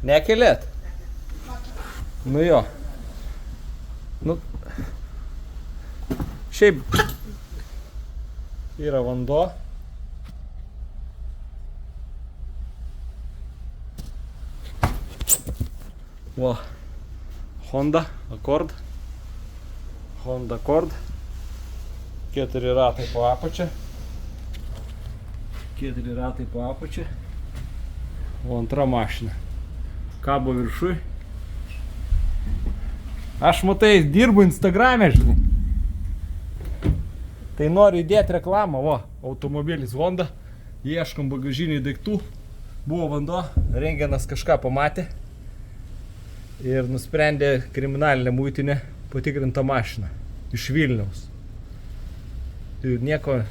Nekelėt? Nu jo. Nu. Šiaip yra vanduo. Va. Honda Accord. Honda Accord. 4 ratai po apačią. 4 ratai po apačią. O antra mašina. Kabo viršui. Aš matai, dirbu Instagram'e, žinai. Tai noriu įdėti reklamą, va, automobilis Honda. Ieškom bagažinių daiktų. Buvo vanduo, rengenas kažką pamatė. Ir nusprendė kriminalinę muitinę patikrintą mašiną. Iš Vilniaus. Ir nieko